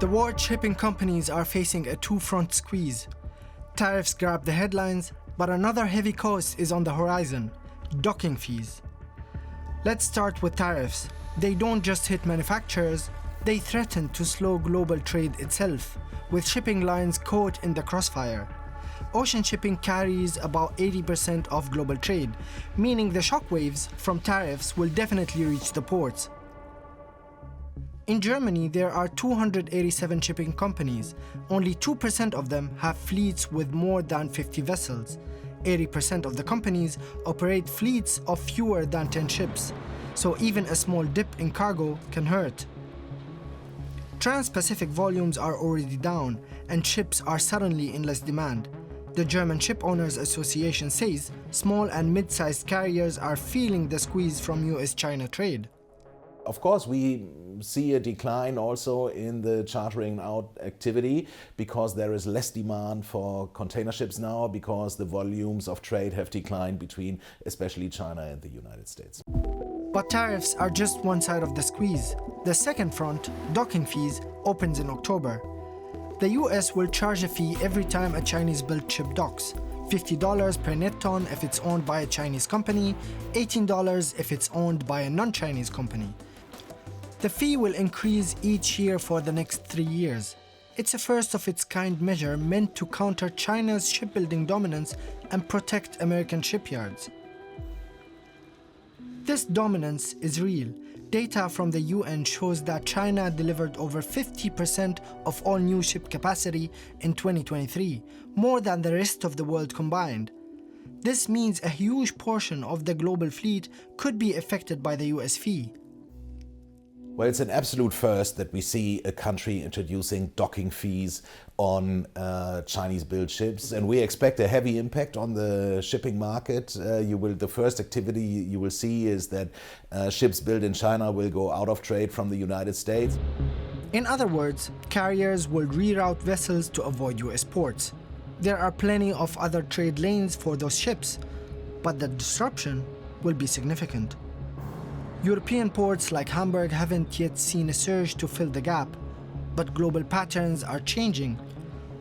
The world shipping companies are facing a two-front squeeze. Tariffs grab the headlines, but another heavy cost is on the horizon: docking fees. Let's start with tariffs. They don't just hit manufacturers, they threaten to slow global trade itself, with shipping lines caught in the crossfire. Ocean shipping carries about 80% of global trade, meaning the shockwaves from tariffs will definitely reach the ports. In Germany, there are 287 shipping companies. Only 2% of them have fleets with more than 50 vessels. 80% of the companies operate fleets of fewer than 10 ships, so even a small dip in cargo can hurt. Trans-Pacific volumes are already down, and ships are suddenly in less demand. The German Ship Owners Association says small and mid-sized carriers are feeling the squeeze from US-China trade. Of course, we see a decline also in the chartering out activity because there is less demand for container ships now because the volumes of trade have declined between especially China and the United States. But tariffs are just one side of the squeeze. The second front, docking fees, opens in October. The US will charge a fee every time a Chinese-built ship docks. $50 per net ton if it's owned by a Chinese company, $18 if it's owned by a non-Chinese company. The fee will increase each year for the next 3 years. It's a first-of-its-kind measure meant to counter China's shipbuilding dominance and protect American shipyards. This dominance is real. Data from the UN shows that China delivered over 50% of all new ship capacity in 2023, more than the rest of the world combined. This means a huge portion of the global fleet could be affected by the US fee. Well, it's an absolute first that we see a country introducing docking fees on Chinese-built ships, and we expect a heavy impact on the shipping market. The first activity you will see is that ships built in China will go out of trade from the United States. In other words, carriers will reroute vessels to avoid US ports. There are plenty of other trade lanes for those ships, but the disruption will be significant. European ports like Hamburg haven't yet seen a surge to fill the gap, but global patterns are changing.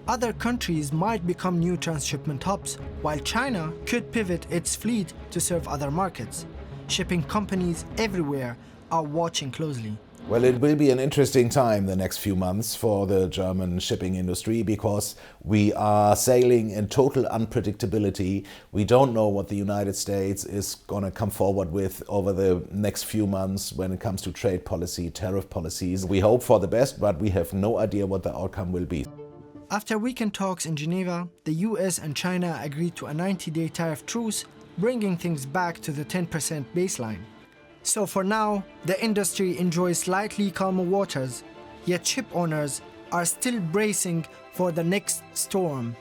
Other countries might become new transshipment hubs, while China could pivot its fleet to serve other markets. Shipping companies everywhere are watching closely. Well, it will be an interesting time the next few months for the German shipping industry because we are sailing in total unpredictability. We don't know what the United States is going to come forward with over the next few months when it comes to trade policy, tariff policies. We hope for the best, but we have no idea what the outcome will be. After weekend talks in Geneva, the US and China agreed to a 90-day tariff truce, bringing things back to the 10% baseline. So for now, the industry enjoys slightly calmer waters, yet ship owners are still bracing for the next storm.